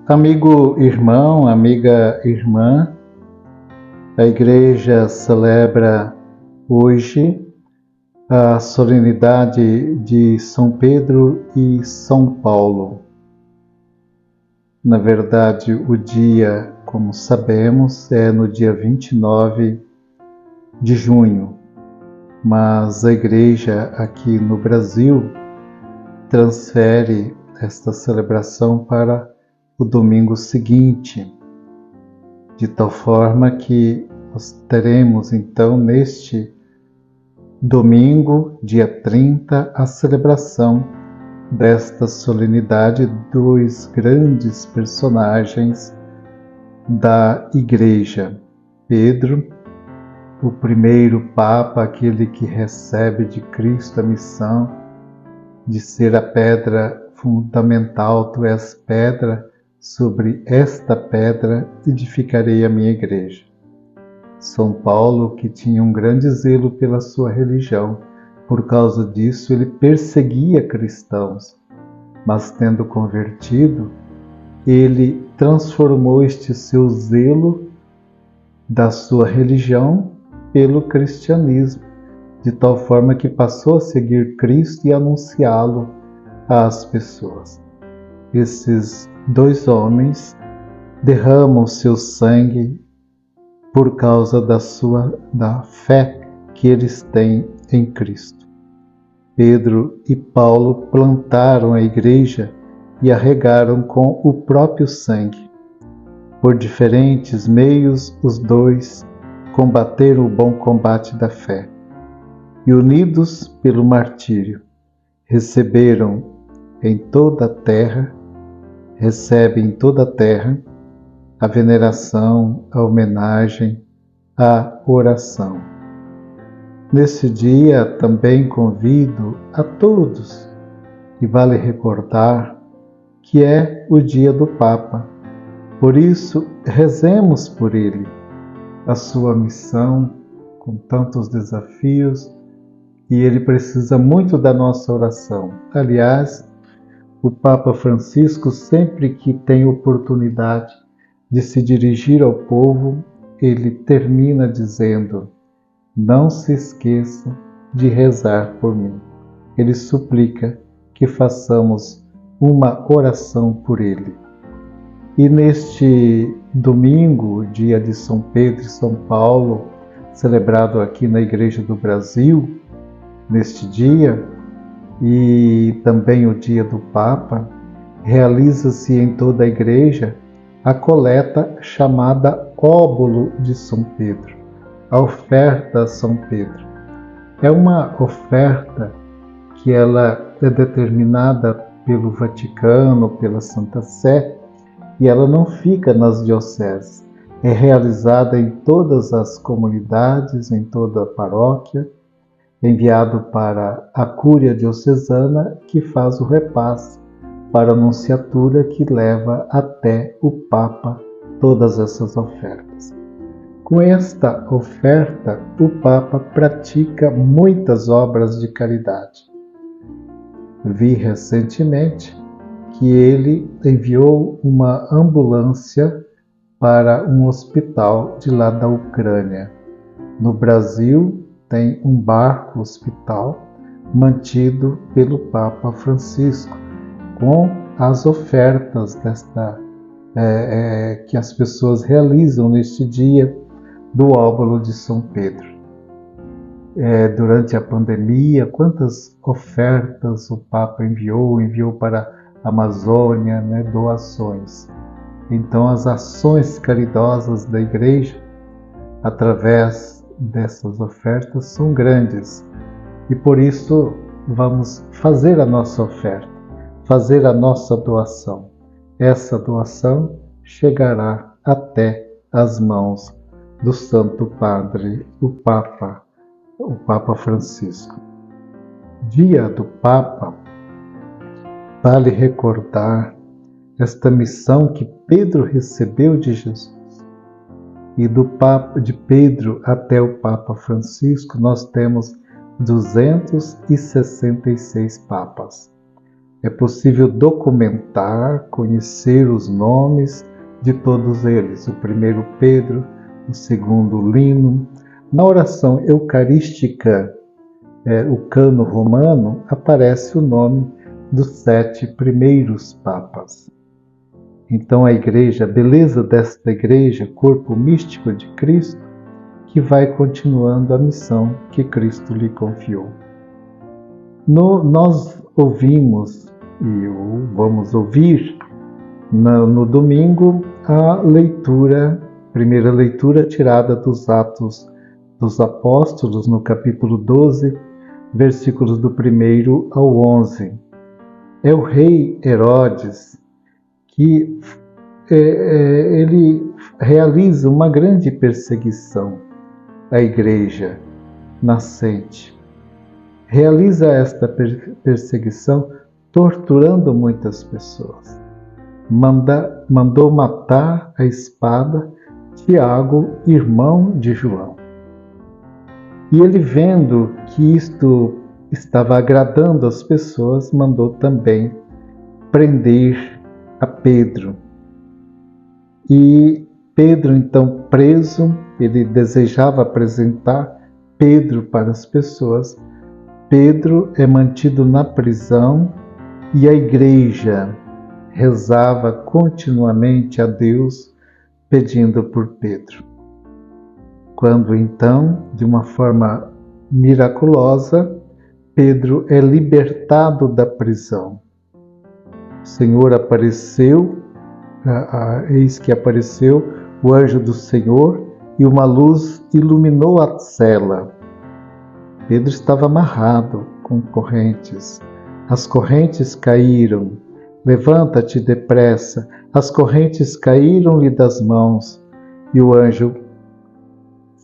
Amigo irmão, amiga irmã, a Igreja celebra hoje a solenidade de São Pedro e São Paulo. Na verdade, o dia, como sabemos, é no dia 29 de junho, mas a Igreja aqui no Brasil transfere esta celebração para o domingo seguinte, de tal forma que nós teremos então neste domingo, dia 30, a celebração desta solenidade dos grandes personagens da Igreja. Pedro, o primeiro Papa, aquele que recebe de Cristo a missão de ser a pedra fundamental, tu és pedra, sobre esta pedra edificarei a minha igreja. São Paulo, que tinha um grande zelo pela sua religião, por causa disso ele perseguia cristãos, mas tendo convertido, ele transformou este seu zelo da sua religião pelo cristianismo, de tal forma que passou a seguir Cristo e anunciá-lo às pessoas. Esses dois homens derramam seu sangue por causa da fé que eles têm em Cristo. Pedro e Paulo plantaram a igreja e a regaram com o próprio sangue. Por diferentes meios, os dois combateram o bom combate da fé e, unidos pelo martírio, recebem em toda a terra a veneração, a homenagem, a oração. Nesse dia também convido a todos, e vale recordar que é o dia do Papa. Por isso, rezemos por ele, a sua missão com tantos desafios, e ele precisa muito da nossa oração. Aliás, o Papa Francisco, sempre que tem oportunidade de se dirigir ao povo, ele termina dizendo: não se esqueçam de rezar por mim. Ele suplica que façamos uma oração por ele. E neste domingo, dia de São Pedro e São Paulo, celebrado aqui na Igreja do Brasil, neste dia, e também o dia do Papa, realiza-se em toda a Igreja a coleta chamada Óbolo de São Pedro, a oferta a São Pedro. É uma oferta que ela é determinada pelo Vaticano, pela Santa Sé, e ela não fica nas dioceses. É realizada em todas as comunidades, em toda a paróquia, enviado para a Cúria Diocesana, que faz o repasse para a Nunciatura, que leva até o Papa todas essas ofertas. Com esta oferta, o Papa pratica muitas obras de caridade. Vi recentemente que ele enviou uma ambulância para um hospital de lá da Ucrânia. No Brasil, tem um barco hospital mantido pelo Papa Francisco, com as ofertas que as pessoas realizam neste dia do Óbolo de São Pedro. Durante a pandemia, quantas ofertas o Papa enviou para a Amazônia, doações. Então, as ações caridosas da Igreja, através dessas ofertas, são grandes. E por isso, vamos fazer a nossa oferta, fazer a nossa doação. Essa doação chegará até as mãos do Santo Padre, o Papa Francisco. Dia do Papa, vale recordar esta missão que Pedro recebeu de Jesus. E de Pedro até o Papa Francisco, nós temos 266 papas. É possível documentar, conhecer os nomes de todos eles. O primeiro Pedro, o segundo Lino. Na oração eucarística, o Cano Romano, aparece o nome dos 7 primeiros papas. Então a igreja, a beleza desta igreja, corpo místico de Cristo, que vai continuando a missão que Cristo lhe confiou. Nós ouvimos e vamos ouvir no domingo a primeira leitura tirada dos Atos dos Apóstolos, no capítulo 12, versículos do 1 ao 11. É o rei Herodes que ele realiza uma grande perseguição à igreja nascente. Realiza esta perseguição torturando muitas pessoas. Mandou matar a espada Tiago, irmão de João. E ele, vendo que isto estava agradando as pessoas, mandou também prender a Pedro. E Pedro, então preso, ele desejava apresentar Pedro para as pessoas. Pedro é mantido na prisão e a igreja rezava continuamente a Deus pedindo por Pedro. Quando então, de uma forma miraculosa, Pedro é libertado da prisão. O Senhor apareceu, eis que apareceu o anjo do Senhor e uma luz iluminou a cela. Pedro estava amarrado com correntes. As correntes caíram. Levanta-te depressa. As correntes caíram-lhe das mãos. E o anjo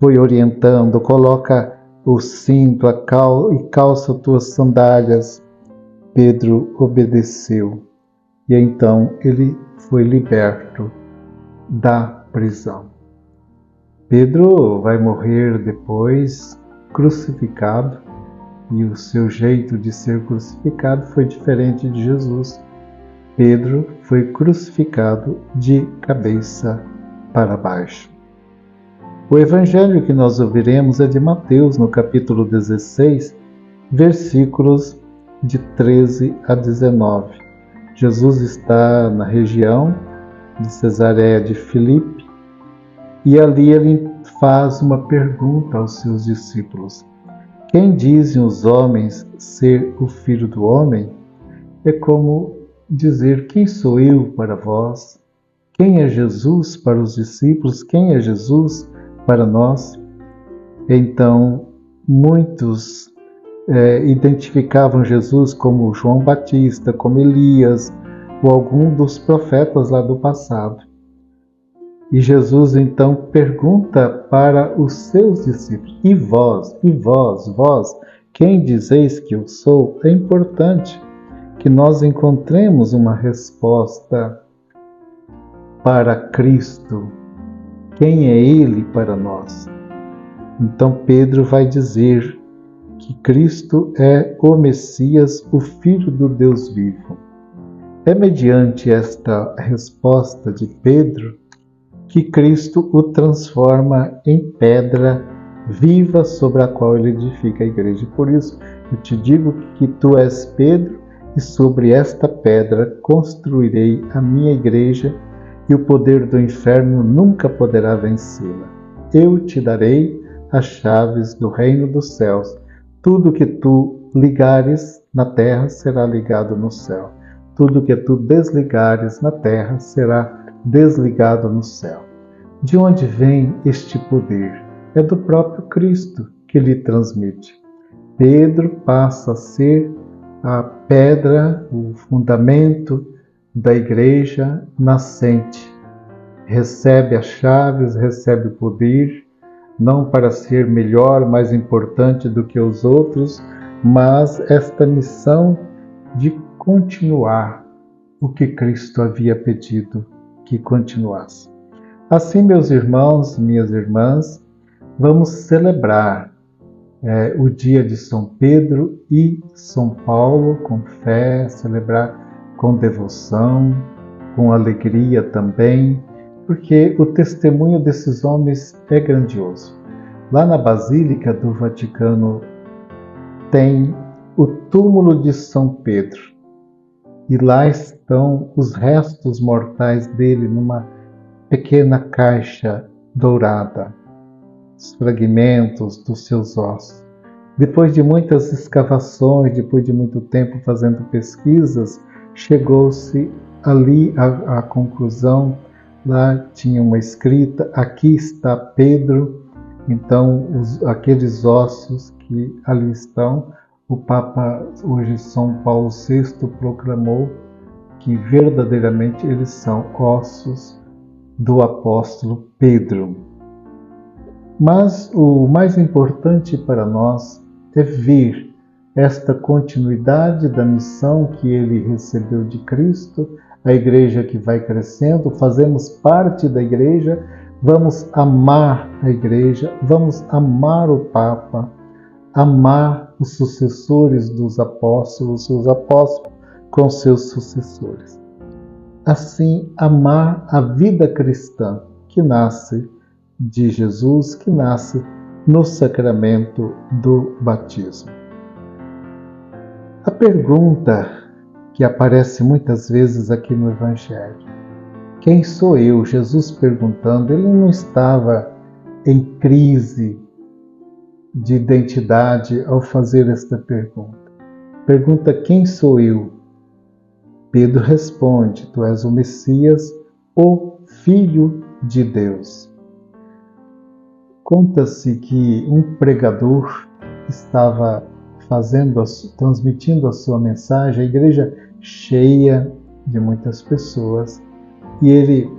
foi orientando: coloca o cinto e calça tuas sandálias. Pedro obedeceu. E então ele foi liberto da prisão. Pedro vai morrer depois crucificado, e o seu jeito de ser crucificado foi diferente de Jesus. Pedro foi crucificado de cabeça para baixo. O evangelho que nós ouviremos é de Mateus, no capítulo 16, versículos de 13 a 19. Jesus está na região de Cesareia de Filipe e ali ele faz uma pergunta aos seus discípulos: quem dizem os homens ser o Filho do Homem? É como dizer: quem sou eu para vós? Quem é Jesus para os discípulos? Quem é Jesus para nós? Então, muitos identificavam Jesus como João Batista, como Elias, ou algum dos profetas lá do passado. E Jesus então pergunta para os seus discípulos: e vós, vós, quem dizeis que eu sou? É importante que nós encontremos uma resposta para Cristo. Quem é Ele para nós? Então Pedro vai dizer que Cristo é o Messias, o Filho do Deus vivo. É mediante esta resposta de Pedro que Cristo o transforma em pedra viva sobre a qual ele edifica a igreja. Por isso, eu te digo que tu és Pedro, e sobre esta pedra construirei a minha igreja, e o poder do inferno nunca poderá vencê-la. Eu te darei as chaves do reino dos céus. Tudo que tu ligares na terra será ligado no céu. Tudo que tu desligares na terra será desligado no céu. De onde vem este poder? É do próprio Cristo que lhe transmite. Pedro passa a ser a pedra, o fundamento da igreja nascente. Recebe as chaves, recebe o poder, não para ser melhor, mais importante do que os outros, mas esta missão de continuar o que Cristo havia pedido que continuasse. Assim, meus irmãos, minhas irmãs, vamos celebrar o dia de São Pedro e São Paulo, com fé, celebrar com devoção, com alegria também, porque o testemunho desses homens é grandioso. Lá na Basílica do Vaticano tem o túmulo de São Pedro, e lá estão os restos mortais dele numa pequena caixa dourada, os fragmentos dos seus ossos. Depois de muitas escavações, depois de muito tempo fazendo pesquisas, chegou-se ali à conclusão. Lá tinha uma escrita: aqui está Pedro. Então, aqueles ossos que ali estão, o Papa, hoje São Paulo VI, proclamou que verdadeiramente eles são ossos do apóstolo Pedro. Mas o mais importante para nós é ver esta continuidade da missão que ele recebeu de Cristo, a igreja que vai crescendo, fazemos parte da igreja, vamos amar a igreja, vamos amar o Papa, amar os sucessores dos apóstolos, os apóstolos com seus sucessores. Assim, amar a vida cristã que nasce de Jesus, que nasce no sacramento do batismo. A pergunta que aparece muitas vezes aqui no Evangelho: quem sou eu? Jesus perguntando, ele não estava em crise de identidade ao fazer esta pergunta. Pergunta: quem sou eu? Pedro responde: tu és o Messias, o Filho de Deus. Conta-se que um pregador estava transmitindo a sua mensagem, a igreja cheia de muitas pessoas, e ele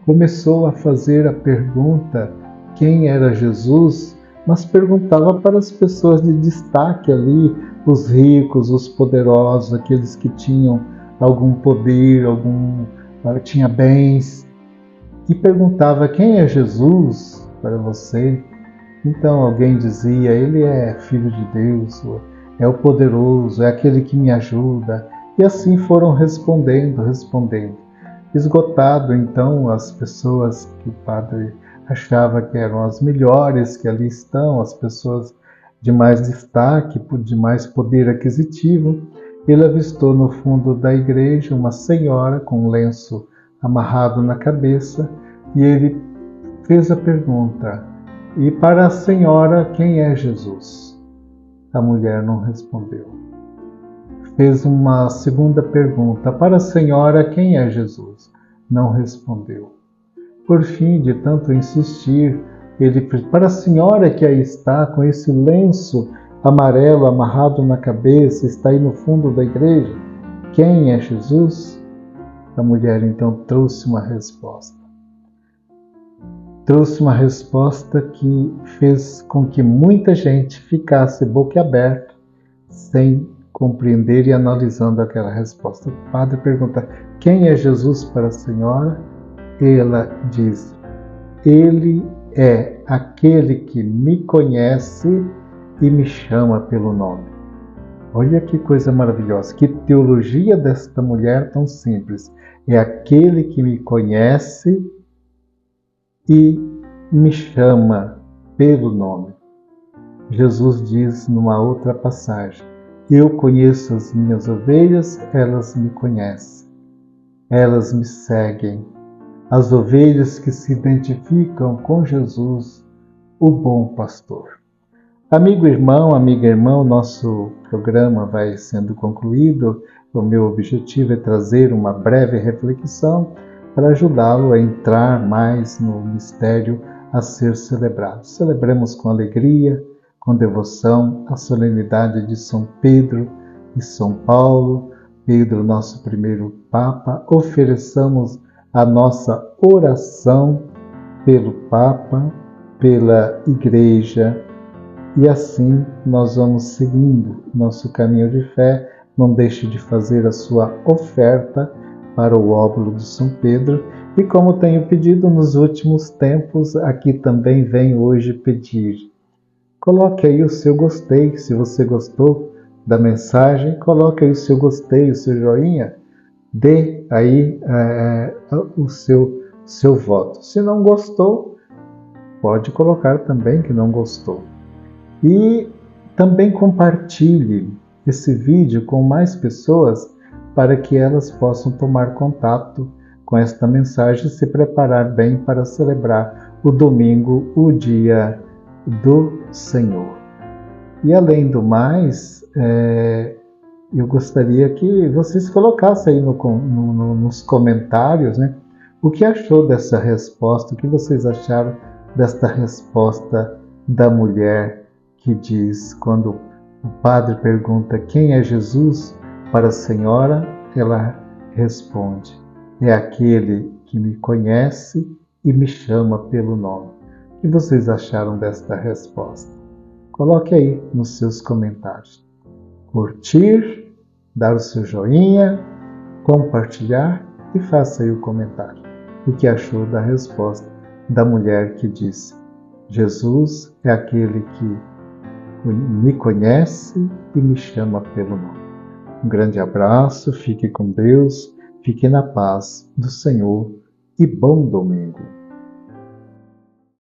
começou a fazer a pergunta quem era Jesus, mas perguntava para as pessoas de destaque ali, os ricos, os poderosos, aqueles que tinham algum poder, tinha bens, e perguntava: quem é Jesus para você? Então alguém dizia: ele é filho de Deus, é o poderoso, é aquele que me ajuda. E assim foram respondendo. Esgotado então as pessoas que o padre achava que eram as melhores, que ali estão, as pessoas de mais destaque, de mais poder aquisitivo, ele avistou no fundo da igreja uma senhora com um lenço amarrado na cabeça, e ele fez a pergunta: e para a senhora, quem é Jesus? A mulher não respondeu. Fez uma segunda pergunta: para a senhora, quem é Jesus? Não respondeu. Por fim, de tanto insistir, ele: para a senhora que aí está, com esse lenço amarelo amarrado na cabeça, está aí no fundo da igreja, quem é Jesus? A mulher então trouxe uma resposta. Trouxe uma resposta que fez com que muita gente ficasse boquiaberta, sem compreender e analisando aquela resposta. O padre pergunta: quem é Jesus para a senhora? Ela diz: ele é aquele que me conhece e me chama pelo nome. Olha que coisa maravilhosa, que teologia desta mulher tão simples. É aquele que me conhece e me chama pelo nome. Jesus diz numa outra passagem: eu conheço as minhas ovelhas, elas me conhecem, elas me seguem. As ovelhas que se identificam com Jesus, o bom pastor. Amigo irmão, amiga irmã, nosso programa vai sendo concluído. O meu objetivo é trazer uma breve reflexão para ajudá-lo a entrar mais no mistério a ser celebrado. Celebremos com alegria, com devoção, a solenidade de São Pedro e São Paulo. Pedro, nosso primeiro Papa. Ofereçamos a nossa oração pelo Papa, pela Igreja, e assim nós vamos seguindo nosso caminho de fé. Não deixe de fazer a sua oferta para o óbolo de São Pedro. E como tenho pedido nos últimos tempos, aqui também venho hoje pedir: Coloque aí o seu gostei, se você gostou da mensagem, coloque aí o seu gostei, o seu joinha, dê aí o seu voto. Se não gostou, pode colocar também que não gostou. E também compartilhe esse vídeo com mais pessoas para que elas possam tomar contato com esta mensagem e se preparar bem para celebrar o domingo, o dia do Senhor. E além do mais, eu gostaria que vocês colocassem aí nos comentários, né, o que achou dessa resposta, o que vocês acharam desta resposta da mulher que diz, quando o padre pergunta quem é Jesus para a senhora, ela responde: é aquele que me conhece e me chama pelo nome. O que vocês acharam desta resposta? Coloque aí nos seus comentários. Curtir, dar o seu joinha, compartilhar e faça aí o comentário. O que achou da resposta da mulher que disse: Jesus é aquele que me conhece e me chama pelo nome. Um grande abraço, fique com Deus, fique na paz do Senhor e bom domingo.